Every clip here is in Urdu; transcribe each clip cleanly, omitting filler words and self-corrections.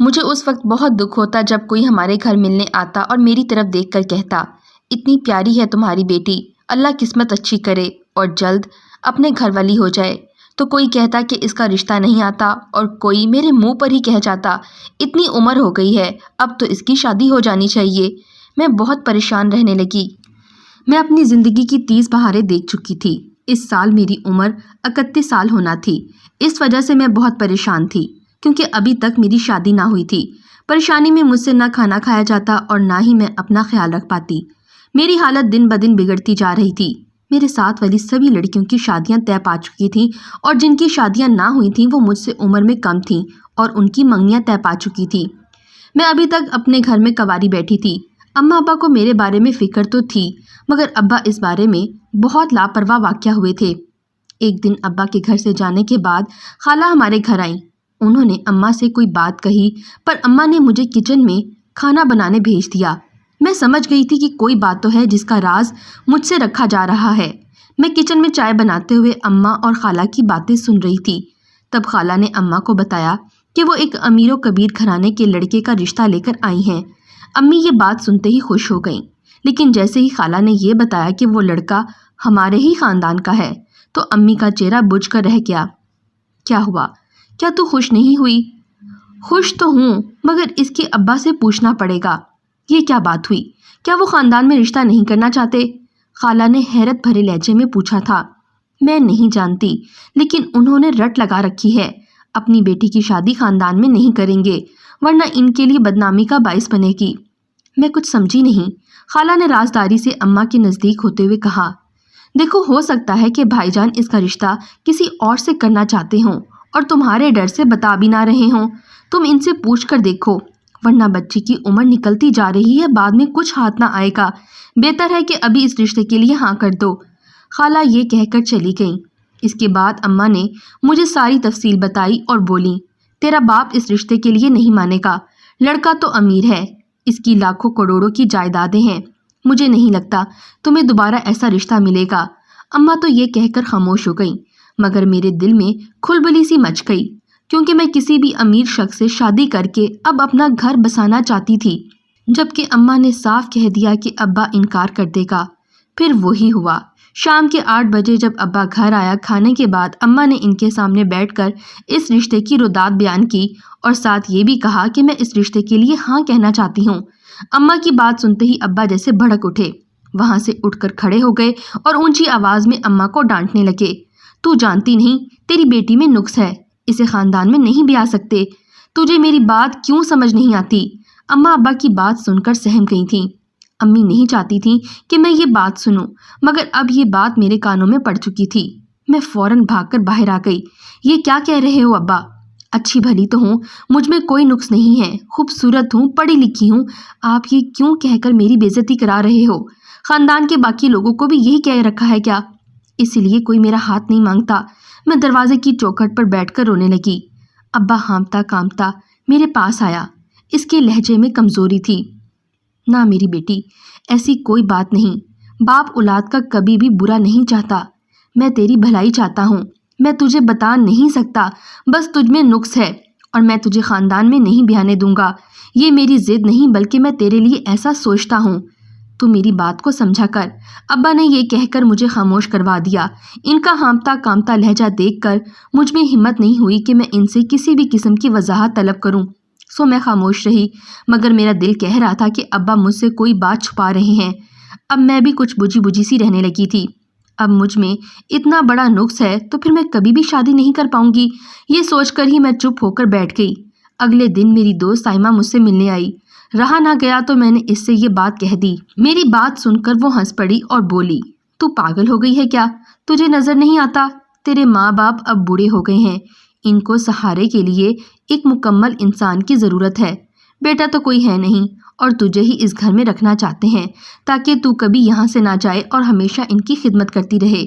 مجھے اس وقت بہت دکھ ہوتا جب کوئی ہمارے گھر ملنے آتا اور میری طرف دیکھ کر کہتا، اتنی پیاری ہے تمہاری بیٹی، اللہ قسمت اچھی کرے اور جلد اپنے گھر والی ہو جائے۔ تو کوئی کہتا کہ اس کا رشتہ نہیں آتا، اور کوئی میرے منہ پر ہی کہہ جاتا، اتنی عمر ہو گئی ہے، اب تو اس کی شادی ہو جانی چاہیے۔ میں بہت پریشان رہنے لگی۔ میں اپنی زندگی کی 30 بہاریں دیکھ چکی تھی۔ اس سال میری عمر 31 سال ہونا تھی۔ اس وجہ سے میں بہت پریشان تھی کیونکہ ابھی تک میری شادی نہ ہوئی تھی۔ پریشانی میں مجھ سے نہ کھانا کھایا جاتا اور نہ ہی میں اپنا خیال رکھ پاتی۔ میری حالت دن بدن بگڑتی جا رہی تھی۔ میرے ساتھ والی سبھی لڑکیوں کی شادیاں طے پا چکی تھیں، اور جن کی شادیاں نہ ہوئی تھیں وہ مجھ سے عمر میں کم تھیں اور ان کی منگنیاں طے پا چکی تھیں۔ میں ابھی تک اپنے گھر میں کنواری بیٹھی تھی۔ اماں ابا کو میرے بارے میں فکر تو تھی، مگر ابا اس بارے میں بہت لاپرواہ واقع ہوئے تھے۔ ایک دن ابا کے گھر سے جانے کے بعد خالہ ہمارے گھر آئیں۔ انہوں نے اماں سے کوئی بات کہی، پر اماں نے مجھے کچن میں کھانا بنانے بھیج دیا۔ میں سمجھ گئی تھی کہ کوئی بات تو ہے جس کا راز مجھ سے رکھا جا رہا ہے۔ میں کچن میں چائے بناتے ہوئے اماں اور خالہ کی باتیں سن رہی تھی۔ تب خالہ نے اماں کو بتایا کہ وہ ایک امیر و کبیر گھرانے کے لڑکے کا رشتہ لے کر آئی ہیں۔ امی یہ بات سنتے ہی خوش ہو گئیں، لیکن جیسے ہی خالہ نے یہ بتایا کہ وہ لڑکا ہمارے ہی خاندان کا ہے تو امی کا چہرہ بجھ کر رہ گیا۔ کیا ہوا؟ کیا تو خوش نہیں ہوئی؟ خوش تو ہوں، مگر اس کے ابا سے پوچھنا پڑے گا۔ یہ کیا بات ہوئی؟ کیا وہ خاندان میں رشتہ نہیں کرنا چاہتے؟ خالہ نے حیرت بھرے لہجے میں پوچھا تھا۔ میں نہیں جانتی، لیکن انہوں نے رٹ لگا رکھی ہے، اپنی بیٹی کی شادی خاندان میں نہیں کریں گے، ورنہ ان کے لیے بدنامی کا باعث بنے گی۔ میں کچھ سمجھی نہیں۔ خالہ نے رازداری سے اماں کے نزدیک ہوتے ہوئے کہا، دیکھو، ہو سکتا ہے کہ بھائی جان اس کا رشتہ کسی اور سے کرنا چاہتے ہوں اور تمہارے ڈر سے بتا بھی نہ رہے ہوں۔ تم ان سے پوچھ کر دیکھو، ورنہ بچی کی عمر نکلتی جا رہی ہے، بعد میں کچھ ہاتھ نہ آئے گا۔ بہتر ہے کہ ابھی اس رشتے کے لیے ہاں کر دو۔ خالہ یہ کہہ کر چلی گئیں۔ اس کے بعد اماں نے مجھے ساری تفصیل بتائی اور بولی، تیرا باپ اس رشتے کے لیے نہیں مانے گا۔ لڑکا تو امیر ہے، اس کی لاکھوں کروڑوں کی جائیدادیں ہیں، مجھے نہیں لگتا تمہیں دوبارہ ایسا رشتہ ملے گا۔ اماں تو یہ کہہ کر خاموش ہو گئیں، مگر میرے دل میں کھلبلی سی مچ گئی، کیونکہ میں کسی بھی امیر شخص سے شادی کر کے اب اپنا گھر بسانا چاہتی تھی، جبکہ اماں نے صاف کہہ دیا کہ ابا انکار کر دے گا۔ پھر وہی ہوا۔ شام کے 8 بجے جب ابا گھر آیا، کھانے کے بعد اماں نے ان کے سامنے بیٹھ کر اس رشتے کی روداد بیان کی اور ساتھ یہ بھی کہا کہ میں اس رشتے کے لیے ہاں کہنا چاہتی ہوں۔ اماں کی بات سنتے ہی ابا جیسے بھڑک اٹھے، وہاں سے اٹھ کر کھڑے ہو گئے اور اونچی آواز میں اماں کو ڈانٹنے لگے، تو جانتی نہیں تیری بیٹی میں نقص ہے، اسے خاندان میں نہیں بیاہ سکتے، تجھے میری بات کیوں سمجھ نہیں آتی؟ اماں ابا کی بات سن کر سہم گئی تھیں۔ امی نہیں چاہتی تھیں کہ میں یہ بات سنوں، مگر اب یہ بات میرے کانوں میں پڑ چکی تھی۔ میں فوراً بھاگ کر باہر آ گئی۔ یہ کیا کہہ رہے ہو ابا؟ اچھی بھلی تو ہوں، مجھ میں کوئی نقص نہیں ہے، خوبصورت ہوں، پڑھی لکھی ہوں، آپ یہ کیوں کہہ کر میری بے عزتی کرا رہے ہو؟ خاندان کے باقی لوگوں کو بھی یہی کہہ رکھا ہے کیا؟ اسی لیے کوئی میرا ہاتھ نہیں مانگتا۔ میں دروازے کی چوکھٹ پر بیٹھ کر رونے لگی۔ ابا ہامتا کامتا میرے پاس آیا۔ اس کے لہجے میں کمزوری تھی۔ نہ میری بیٹی، ایسی کوئی بات نہیں، باپ اولاد کا کبھی بھی برا نہیں چاہتا، میں تیری بھلائی چاہتا ہوں، میں تجھے بتا نہیں سکتا، بس تجھ میں نقص ہے اور میں تجھے خاندان میں نہیں بیانے دوں گا۔ یہ میری ضد نہیں، بلکہ میں تیرے لیے ایسا سوچتا ہوں، تو میری بات کو سمجھا کر۔ ابا نے یہ کہہ کر مجھے خاموش کروا دیا۔ ان کا ہامتا کامتا لہجہ دیکھ کر مجھ میں ہمت نہیں ہوئی کہ میں ان سے کسی بھی قسم کی وضاحت طلب کروں، سو میں خاموش رہی، مگر میرا دل کہہ رہا تھا کہ ابا مجھ سے کوئی بات چھپا رہے ہیں۔ اب میں بھی کچھ بجھی بجھی سی رہنے لگی تھی۔ اب مجھ میں اتنا بڑا نقص ہے تو پھر میں کبھی بھی شادی نہیں کر پاؤں گی، یہ سوچ کر ہی میں چپ ہو کر بیٹھ گئی۔ اگلے دن میری دوست سائمہ مجھ سے ملنے آئی۔ رہا نہ گیا تو میں نے اس سے یہ بات کہہ دی۔ میری بات سن کر وہ ہنس پڑی اور بولی، تو پاگل ہو گئی ہے کیا؟ تجھے نظر نہیں آتا تیرے ماں باپ اب بوڑھے ہو گئے ہیں، ان کو سہارے کے لیے ایک مکمل انسان کی ضرورت ہے۔ بیٹا تو کوئی ہے نہیں اور تجھے ہی اس گھر میں رکھنا چاہتے ہیں تاکہ تو کبھی یہاں سے نہ جائے اور ہمیشہ ان کی خدمت کرتی رہے۔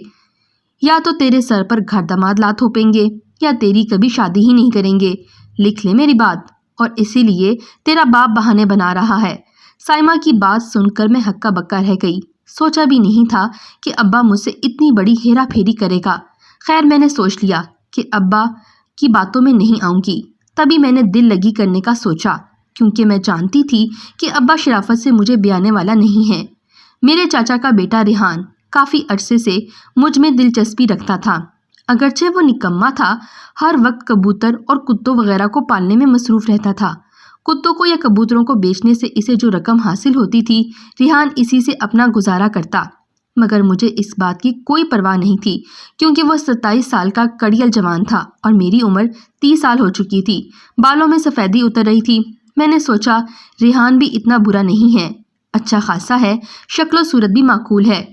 یا تو تیرے سر پر گھر داماد لا تھوپیں گے یا تیری کبھی شادی ہی نہیں کریں گے، لکھ لے میری بات، اور اسی لیے تیرا باپ بہانے بنا رہا ہے۔ سائمہ کی بات سن کر میں ہکا بکا رہ گئی۔ سوچا بھی نہیں تھا کہ ابا مجھ سے اتنی بڑی ہیرا پھیری کرے گا۔ خیر، میں نے سوچ لیا کہ ابا کی باتوں میں نہیں آؤں گی۔ تبھی میں نے دل لگی کرنے کا سوچا، کیونکہ میں جانتی تھی کہ ابا شرافت سے مجھے بیانے والا نہیں ہے۔ میرے چاچا کا بیٹا ریحان کافی عرصے سے مجھ میں دلچسپی رکھتا تھا، اگرچہ وہ نکما تھا، ہر وقت کبوتر اور کتوں وغیرہ کو پالنے میں مصروف رہتا تھا۔ کتوں کو یا کبوتروں کو بیچنے سے اسے جو رقم حاصل ہوتی تھی، ریحان اسی سے اپنا گزارا کرتا، مگر مجھے اس بات کی کوئی پرواہ نہیں تھی، کیونکہ وہ 27 سال کا کڑیل جوان تھا اور میری عمر 30 سال ہو چکی تھی، بالوں میں سفیدی اتر رہی تھی۔ میں نے سوچا ریحان بھی اتنا برا نہیں ہے، اچھا خاصا ہے، شکل و صورت بھی معقول ہے،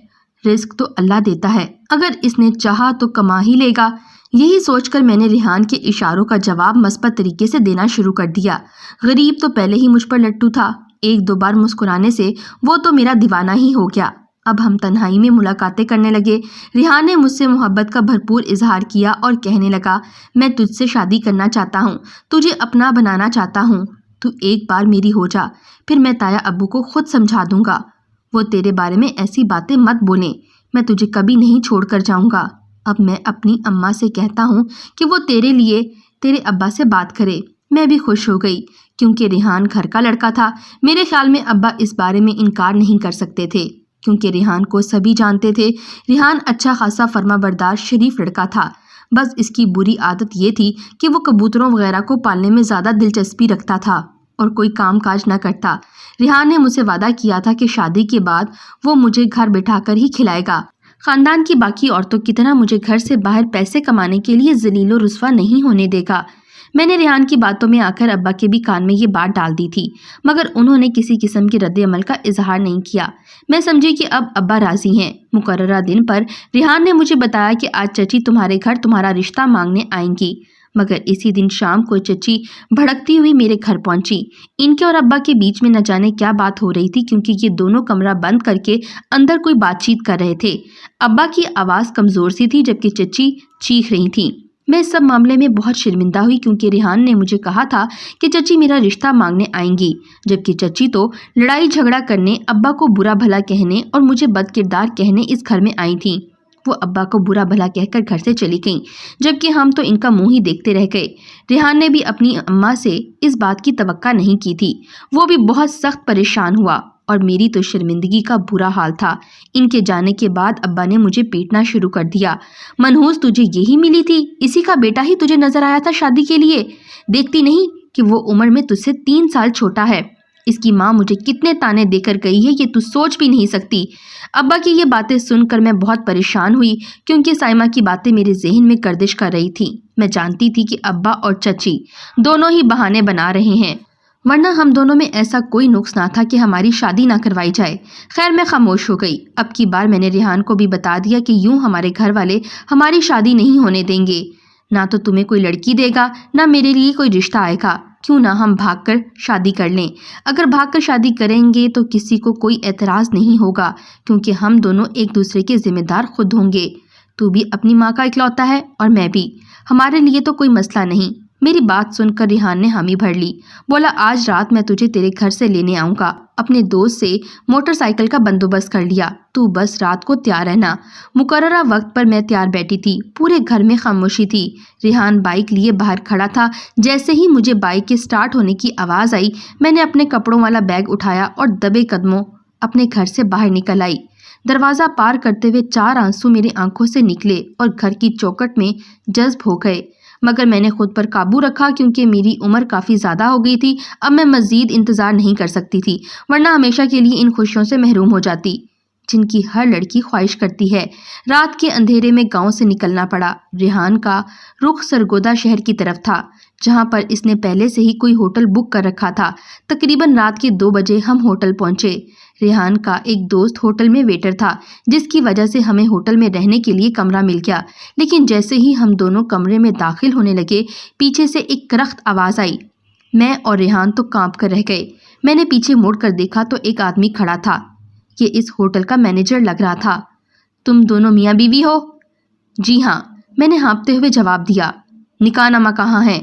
رزق تو اللہ دیتا ہے، اگر اس نے چاہا تو کما ہی لے گا۔ یہی سوچ کر میں نے ریحان کے اشاروں کا جواب مثبت طریقے سے دینا شروع کر دیا۔ غریب تو پہلے ہی مجھ پر لٹو تھا، ایک دو بار مسکرانے سے وہ تو میرا دیوانہ ہی ہو گیا۔ اب ہم تنہائی میں ملاقاتیں کرنے لگے۔ ریحان نے مجھ سے محبت کا بھرپور اظہار کیا اور کہنے لگا، میں تجھ سے شادی کرنا چاہتا ہوں، تجھے اپنا بنانا چاہتا ہوں، تو ایک بار میری ہو جا، پھر میں تایا ابو کو خود سمجھا دوں گا، وہ تیرے بارے میں ایسی باتیں مت بولیں، میں تجھے کبھی نہیں چھوڑ کر جاؤں گا۔ اب میں اپنی اماں سے کہتا ہوں کہ وہ تیرے لیے تیرے ابا سے بات کرے۔ میں بھی خوش ہو گئی، کیونکہ ریحان گھر کا لڑکا تھا۔ میرے خیال میں ابا اس بارے میں انکار نہیں کر سکتے تھے، کیونکہ ریحان کو سبھی جانتے تھے۔ ریحان اچھا خاصا فرما بردار شریف لڑکا تھا، بس اس کی بری عادت یہ تھی کہ وہ کبوتروں وغیرہ کو پالنے میں زیادہ دلچسپی رکھتا تھا اور کوئی کام کاج نہ کرتا۔ ریحان نے مجھ سے وعدہ کیا تھا کہ شادی کے بعد وہ مجھے گھر بٹھا کر ہی کھلائے گا، خاندان کی باقی عورتوں کی طرح مجھے گھر سے باہر پیسے کمانے کے لیے ذلیل و رسوا نہیں ہونے دے گا۔ میں نے ریحان کی باتوں میں آ کر ابا کے بھی کان میں یہ بات ڈال دی تھی، مگر انہوں نے کسی قسم کے رد عمل کا اظہار نہیں کیا۔ میں سمجھی کہ اب ابا راضی ہیں۔ مقررہ دن پر ریحان نے مجھے بتایا کہ آج چچی تمہارے گھر تمہارا رشتہ مانگنے آئیں گی، مگر اسی دن شام کو چچی بھڑکتی ہوئی میرے گھر پہنچی۔ ان کے اور ابا کے بیچ میں نہ جانے کیا بات ہو رہی تھی، کیونکہ یہ دونوں کمرہ بند کر کے اندر کوئی بات چیت کر رہے تھے۔ ابا کی آواز کمزور سی تھی، جبکہ چچی چیخ رہی تھیں۔ میں اس سب معاملے میں بہت شرمندہ ہوئی، کیونکہ ریحان نے مجھے کہا تھا کہ چچی میرا رشتہ مانگنے آئیں گی، جبکہ چچی تو لڑائی جھگڑا کرنے، ابا کو برا بھلا کہنے اور مجھے بد کردار کہنے اس گھر میں آئی تھیں۔ وہ ابا کو برا بھلا کہہ کر گھر سے چلی گئیں، جبکہ ہم تو ان کا منہ ہی دیکھتے رہ گئے۔ ریحان نے بھی اپنی اماں سے اس بات کی توقع نہیں کی تھی، وہ بھی بہت سخت پریشان ہوا، اور میری تو شرمندگی کا برا حال تھا۔ ان کے جانے کے بعد ابا نے مجھے پیٹنا شروع کر دیا۔ منحوس تجھے یہی ملی تھی، اسی کا بیٹا ہی تجھے نظر آیا تھا شادی کے لیے، دیکھتی نہیں کہ وہ عمر میں تجھ سے 3 سال چھوٹا ہے، اس کی ماں مجھے کتنے تانے دے کر گئی ہے یہ تو سوچ بھی نہیں سکتی۔ ابا کی یہ باتیں سن کر میں بہت پریشان ہوئی، کیونکہ سائمہ کی باتیں میرے ذہن میں گردش کر رہی تھیں۔ میں جانتی تھی کہ ابا اور چچی دونوں ہی بہانے بنا رہے ہیں، ورنہ ہم دونوں میں ایسا کوئی نقص نہ تھا کہ ہماری شادی نہ کروائی جائے۔ خیر میں خاموش ہو گئی۔ اب کی بار میں نے ریحان کو بھی بتا دیا کہ یوں ہمارے گھر والے ہماری شادی نہیں ہونے دیں گے، نہ تو تمہیں کوئی لڑکی دے گا، نہ میرے لیے کوئی رشتہ آئے گا، کیوں نہ ہم بھاگ کر شادی کر لیں۔ اگر بھاگ کر شادی کریں گے تو کسی کو کوئی اعتراض نہیں ہوگا، کیونکہ ہم دونوں ایک دوسرے کے ذمہ دار خود ہوں گے، تو بھی اپنی ماں کا اکلوتا ہے اور میں بھی، ہمارے لیے تو کوئی مسئلہ نہیں۔ میری بات سن کر ریحان نے حامی بھر لی، بولا آج رات میں تجھے تیرے گھر سے لینے آؤں گا، اپنے دوست سے موٹر سائیکل کا بندوبست کر لیا، تو بس رات کو تیار رہنا۔ مقررہ وقت پر میں تیار بیٹھی تھی، پورے گھر میں خاموشی تھی۔ ریحان بائک لیے باہر کھڑا تھا۔ جیسے ہی مجھے بائک کے سٹارٹ ہونے کی آواز آئی، میں نے اپنے کپڑوں والا بیگ اٹھایا اور دبے قدموں اپنے گھر سے باہر نکل آئی۔ دروازہ پار کرتے ہوئے 4 آنسو میری آنکھوں سے نکلے اور گھر کی چوکھٹ میں جذب ہو گئے، مگر میں نے خود پر قابو رکھا، کیونکہ میری عمر کافی زیادہ ہو گئی تھی۔ اب میں مزید انتظار نہیں کر سکتی تھی، ورنہ ہمیشہ کے لیے ان خوشیوں سے محروم ہو جاتی جن کی ہر لڑکی خواہش کرتی ہے۔ رات کے اندھیرے میں گاؤں سے نکلنا پڑا۔ ریحان کا رخ سرگودا شہر کی طرف تھا، جہاں پر اس نے پہلے سے ہی کوئی ہوٹل بک کر رکھا تھا۔ تقریباً رات کے 2 بجے ہم ہوٹل پہنچے۔ ریحان کا ایک دوست ہوٹل میں ویٹر تھا، جس کی وجہ سے ہمیں ہوٹل میں رہنے کے لیے کمرہ مل گیا، لیکن جیسے ہی ہم دونوں کمرے میں داخل ہونے لگے، پیچھے سے ایک کرخت آواز آئی۔ میں اور ریحان تو کانپ کر رہ گئے۔ میں نے پیچھے مڑ کر دیکھا تو ایک آدمی کھڑا تھا، یہ اس ہوٹل کا مینیجر لگ رہا تھا۔ تم دونوں میاں بیوی ہو؟ جی ہاں، میں نے ہانپتے ہوئے جواب دیا۔ نکاح نامہ کہاں ہے؟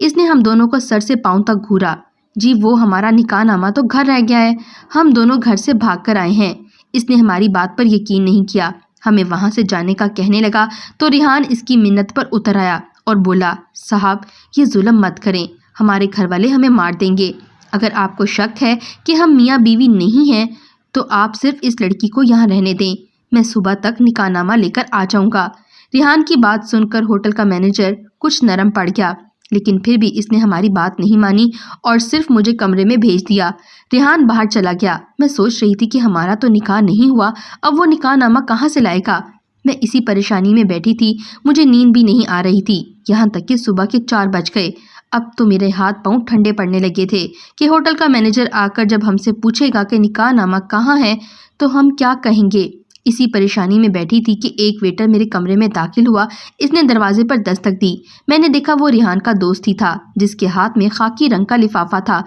اس نے ہم دونوں کو سر سے پاؤں تک گھورا۔ جی وہ ہمارا نکاح نامہ تو گھر رہ گیا ہے، ہم دونوں گھر سے بھاگ کر آئے ہیں۔ اس نے ہماری بات پر یقین نہیں کیا، ہمیں وہاں سے جانے کا کہنے لگا تو ریحان اس کی منت پر اتر آیا اور بولا، صاحب یہ ظلم مت کریں، ہمارے گھر والے ہمیں مار دیں گے۔ اگر آپ کو شک ہے کہ ہم میاں بیوی نہیں ہیں تو آپ صرف اس لڑکی کو یہاں رہنے دیں، میں صبح تک نکاح نامہ لے کر آ جاؤں گا۔ ریحان کی بات سن کر ہوٹل کا مینیجر کچھ نرم پڑ گیا، لیکن پھر بھی اس نے ہماری بات نہیں مانی اور صرف مجھے کمرے میں بھیج دیا۔ ریحان باہر چلا گیا۔ میں سوچ رہی تھی کہ ہمارا تو نکاح نہیں ہوا، اب وہ نکاح نامہ کہاں سے لائے گا؟ میں اسی پریشانی میں بیٹھی تھی، مجھے نیند بھی نہیں آ رہی تھی، یہاں تک کہ صبح کے 4 بج گئے۔ اب تو میرے ہاتھ پاؤں ٹھنڈے پڑنے لگے تھے کہ ہوٹل کا مینیجر آ کر جب ہم سے پوچھے گا کہ نکاح نامہ کہاں ہے تو ہم کیا کہیں گے۔ اسی پریشانی میں بیٹھی تھی کہ ایک ویٹر میرے کمرے میں داخل ہوا۔ اس نے دروازے پر دستک دی۔ میں نے دیکھا وہ ریحان کا دوست ہی تھا، جس کے ہاتھ میں خاکی رنگ کا لفافہ تھا۔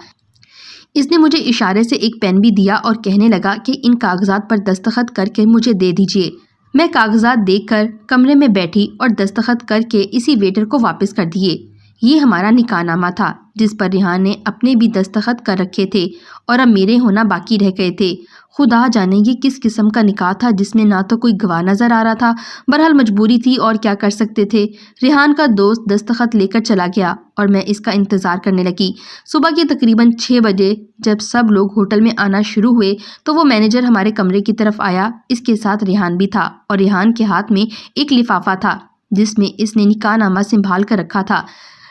اس نے مجھے اشارے سے ایک پین بھی دیا اور کہنے لگا کہ ان کاغذات پر دستخط کر کے مجھے دے دیجیے۔ میں کاغذات دیکھ کر کمرے میں بیٹھی اور دستخط کر کے اسی ویٹر کو واپس کر دیے۔ یہ ہمارا نکاح نامہ تھا جس پر ریحان نے اپنے بھی دستخط کر رکھے تھے اور اب میرے ہونا باقی رہ گئے تھے۔ خدا جانے یہ کس قسم کا نکاح تھا جس میں نہ تو کوئی گواہ نظر آ رہا تھا، بہرحال مجبوری تھی اور کیا کر سکتے تھے۔ ریحان کا دوست دستخط لے کر چلا گیا اور میں اس کا انتظار کرنے لگی۔ صبح کے تقریباً 6 بجے جب سب لوگ ہوٹل میں آنا شروع ہوئے تو وہ مینیجر ہمارے کمرے کی طرف آیا۔ اس کے ساتھ ریحان بھی تھا اور ریحان کے ہاتھ میں ایک لفافہ تھا جس میں اس نے نکاح نامہ سنبھال کر رکھا تھا۔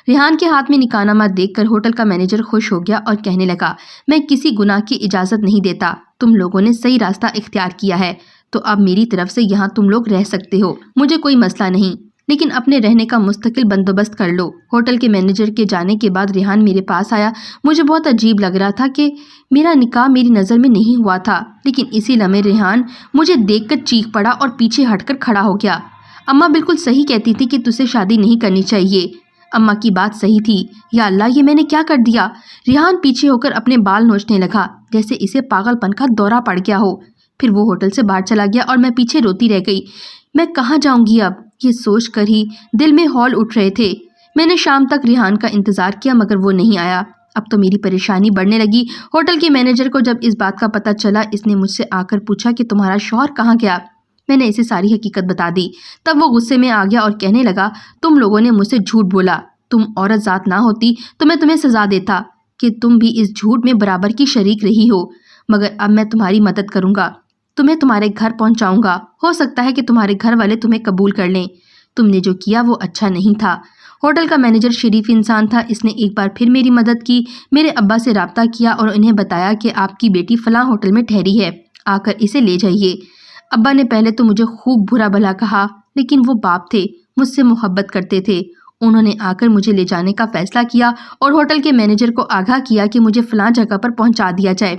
ریحان کے ہاتھ میں نکاح نامہ دیکھ کر ہوٹل کا مینیجر خوش ہو گیا اور کہنے لگا، میں کسی گناہ کی اجازت نہیں دیتا، تم لوگوں نے صحیح راستہ اختیار کیا ہے، تو اب میری طرف سے یہاں تم لوگ رہ سکتے ہو، مجھے کوئی مسئلہ نہیں، لیکن اپنے رہنے کا مستقل بندوبست کر لو۔ ہوٹل کے مینیجر کے جانے کے بعد ریحان میرے پاس آیا۔ مجھے بہت عجیب لگ رہا تھا کہ میرا نکاح میری نظر میں نہیں ہوا تھا، لیکن اسی لمحے ریحان مجھے دیکھ کر چیخ پڑا اور پیچھے ہٹ کر کھڑا ہو گیا۔ اماں بالکل صحیح کہتی تھی کہ تجھے شادی نہیں کرنی چاہیے۔ اماں کی بات صحیح تھی۔ یا اللہ، یہ میں نے کیا کر دیا؟ ریحان پیچھے ہو کر اپنے بال نوچنے لگا جیسے اسے پاگل پن کا دورہ پڑ گیا ہو۔ پھر وہ ہوٹل سے باہر چلا گیا اور میں پیچھے روتی رہ گئی۔ میں کہاں جاؤں گی اب؟ یہ سوچ کر ہی دل میں ہول اٹھ رہے تھے۔ میں نے شام تک ریحان کا انتظار کیا مگر وہ نہیں آیا۔ اب تو میری پریشانی بڑھنے لگی۔ ہوٹل کے مینیجر کو جب اس بات کا پتہ چلا، اس نے مجھ سے آ کر پوچھا کہ تمہارا شوہر کہاں گیا؟ میں نے اسے ساری حقیقت بتا دی۔ تب وہ غصے میں آ گیا اور کہنے لگا، تم لوگوں نے مجھ سے جھوٹ بولا، تم عورت ذات نہ ہوتی تو میں تمہیں سزا دیتا کہ تم بھی اس جھوٹ میں برابر کی شریک رہی ہو، مگر اب میں تمہاری مدد کروں گا، تمہیں تمہارے گھر پہنچاؤں گا، ہو سکتا ہے کہ تمہارے گھر والے تمہیں قبول کر لیں، تم نے جو کیا وہ اچھا نہیں تھا۔ ہوٹل کا مینیجر شریف انسان تھا، اس نے ایک بار پھر میری مدد کی، میرے ابا سے رابطہ کیا اور انہیں بتایا کہ آپ کی بیٹی فلاں ہوٹل میں ٹھہری ہے، آ کر اسے لے جائیے۔ ابا نے پہلے تو مجھے خوب برا بھلا کہا، لیکن وہ باپ تھے، مجھ سے محبت کرتے تھے، انہوں نے آ کر مجھے لے جانے کا فیصلہ کیا اور ہوٹل کے مینیجر کو آگاہ کیا کہ مجھے فلاں جگہ پر پہنچا دیا جائے۔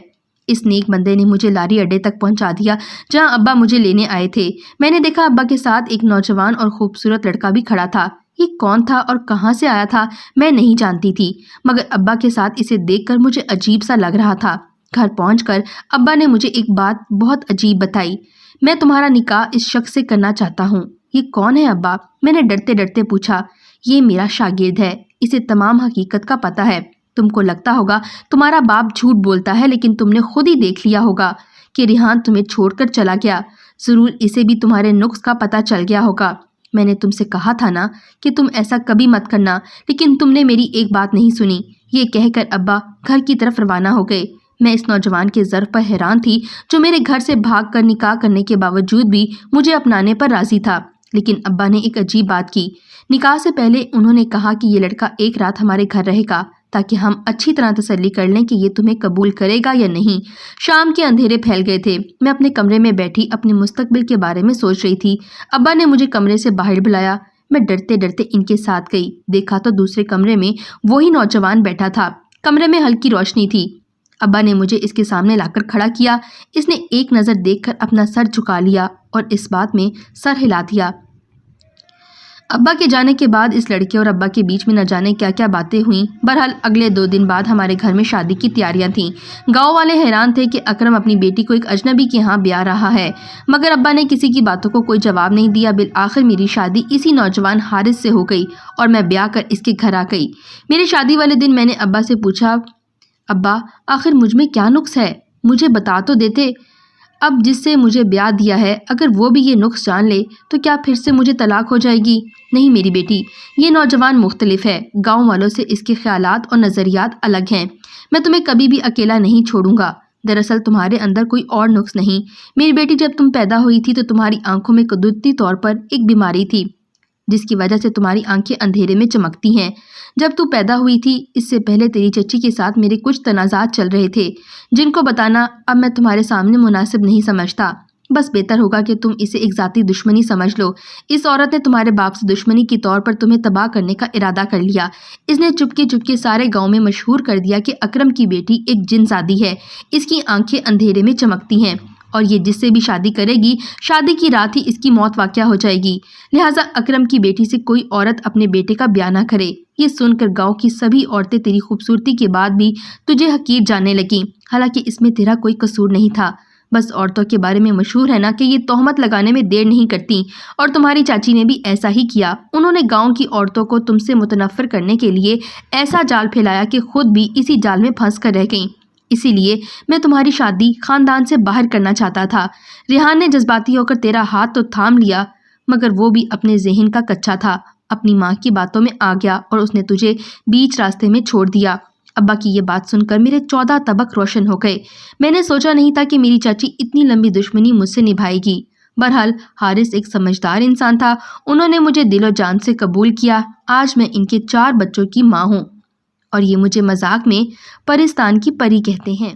اس نیک بندے نے مجھے لاری اڈے تک پہنچا دیا جہاں ابا مجھے لینے آئے تھے۔ میں نے دیکھا ابا کے ساتھ ایک نوجوان اور خوبصورت لڑکا بھی کھڑا تھا۔ یہ کون تھا اور کہاں سے آیا تھا میں نہیں جانتی تھی، مگر ابا کے ساتھ اسے دیکھ کر مجھے عجیب سا لگ رہا تھا۔ گھر پہنچ کر ابا نے مجھے ایک بات بہت عجیب بتائی، میں تمہارا نکاح اس شخص سے کرنا چاہتا ہوں۔ یہ کون ہے ابا؟ میں نے ڈرتے ڈرتے پوچھا۔ یہ میرا شاگرد ہے، اسے تمام حقیقت کا پتہ ہے۔ تم کو لگتا ہوگا تمہارا باپ جھوٹ بولتا ہے، لیکن تم نے خود ہی دیکھ لیا ہوگا کہ ریحان تمہیں چھوڑ کر چلا گیا، ضرور اسے بھی تمہارے نقص کا پتہ چل گیا ہوگا۔ میں نے تم سے کہا تھا نا کہ تم ایسا کبھی مت کرنا، لیکن تم نے میری ایک بات نہیں سنی۔ یہ کہہ کر ابا گھر کی طرف روانہ ہو گئے۔ میں اس نوجوان کے ظرف پر حیران تھی جو میرے گھر سے بھاگ کر نکاح کرنے کے باوجود بھی مجھے اپنانے پر راضی تھا۔ لیکن ابا نے ایک عجیب بات کی۔ نکاح سے پہلے انہوں نے کہا کہ یہ لڑکا ایک رات ہمارے گھر رہے گا تاکہ ہم اچھی طرح تسلی کر لیں کہ یہ تمہیں قبول کرے گا یا نہیں۔ شام کے اندھیرے پھیل گئے تھے۔ میں اپنے کمرے میں بیٹھی اپنے مستقبل کے بارے میں سوچ رہی تھی۔ ابا نے مجھے کمرے سے باہر بلایا۔ میں ڈرتے ڈرتے ان کے ساتھ گئی۔ دیکھا تو دوسرے کمرے میں وہی نوجوان بیٹھا تھا۔ کمرے میں ہلکی روشنی تھی۔ ابا نے مجھے اس کے سامنے لا کر کھڑا کیا۔ اس نے ایک نظر دیکھ کر اپنا سر جھکا لیا اور اس بات میں سر ہلا دیا۔ ابا کے جانے کے بعد اس لڑکے اور ابا کے بیچ میں نہ جانے کیا کیا باتیں ہوئیں۔ بہرحال اگلے 2 دن بعد ہمارے گھر میں شادی کی تیاریاں تھیں۔ گاؤں والے حیران تھے کہ اکرم اپنی بیٹی کو ایک اجنبی کے ہاں بیاہ رہا ہے، مگر ابا نے کسی کی باتوں کو کوئی جواب نہیں دیا۔ بالآخر میری شادی اسی نوجوان حارث سے ہو گئی اور میں بیاہ کر اس کے گھر آ گئی۔ میری شادی والے دن میں نے ابا سے پوچھا، ابا آخر مجھ میں کیا نقص ہے؟ مجھے بتا تو دیتے۔ اب جس سے مجھے بیاہ دیا ہے اگر وہ بھی یہ نقص جان لے تو کیا پھر سے مجھے طلاق ہو جائے گی؟ نہیں میری بیٹی، یہ نوجوان مختلف ہے، گاؤں والوں سے اس کے خیالات اور نظریات الگ ہیں۔ میں تمہیں کبھی بھی اکیلا نہیں چھوڑوں گا۔ دراصل تمہارے اندر کوئی اور نقص نہیں میری بیٹی، جب تم پیدا ہوئی تھی تو تمہاری آنکھوں میں قدرتی طور پر ایک بیماری تھی جس کی وجہ سے تمہاری آنکھیں اندھیرے میں چمکتی ہیں۔ جب تو پیدا ہوئی تھی اس سے پہلے تیری چچی کے ساتھ میرے کچھ تنازعات چل رہے تھے جن کو بتانا اب میں تمہارے سامنے مناسب نہیں سمجھتا۔ بس بہتر ہوگا کہ تم اسے ایک ذاتی دشمنی سمجھ لو۔ اس عورت نے تمہارے باپ سے دشمنی کے طور پر تمہیں تباہ کرنے کا ارادہ کر لیا۔ اس نے چپکے چپکے سارے گاؤں میں مشہور کر دیا کہ اکرم کی بیٹی ایک جن زادی ہے، اس کی آنکھیں اندھیرے میں چمکتی ہیں اور یہ جس سے بھی شادی کرے گی شادی کی رات ہی اس کی موت واقع ہو جائے گی، لہٰذا اکرم کی بیٹی سے کوئی عورت اپنے بیٹے کا بیاہ نہ کرے۔ یہ سن کر گاؤں کی سبھی عورتیں تیری خوبصورتی کے بعد بھی تجھے حقیر جاننے لگیں، حالانکہ اس میں تیرا کوئی قصور نہیں تھا۔ بس عورتوں کے بارے میں مشہور ہے نا کہ یہ تہمت لگانے میں دیر نہیں کرتی، اور تمہاری چاچی نے بھی ایسا ہی کیا۔ انہوں نے گاؤں کی عورتوں کو تم سے متنفر کرنے کے لیے ایسا جال پھیلایا کہ خود بھی اسی جال میں پھنس کر رہ گئیں۔ اسی لیے میں تمہاری شادی خاندان سے باہر کرنا چاہتا تھا۔ ریحان نے جذباتی ہو کر تیرا ہاتھ تو تھام لیا مگر وہ بھی اپنے ذہن کا کچا تھا، اپنی ماں کی باتوں میں آ گیا اور اس نے تجھے بیچ راستے میں چھوڑ دیا۔ ابا کی یہ بات سن کر میرے 14 طبق روشن ہو گئے۔ میں نے سوچا نہیں تھا کہ میری چاچی اتنی لمبی دشمنی مجھ سے نبھائے گی۔ بہرحال حارث ایک سمجھدار انسان تھا، انہوں نے مجھے دل و جان سے قبول کیا۔ آج میں ان کے 4 بچوں کی ماں ہوں اور یہ مجھے مذاق میں پرستان کی پری کہتے ہیں۔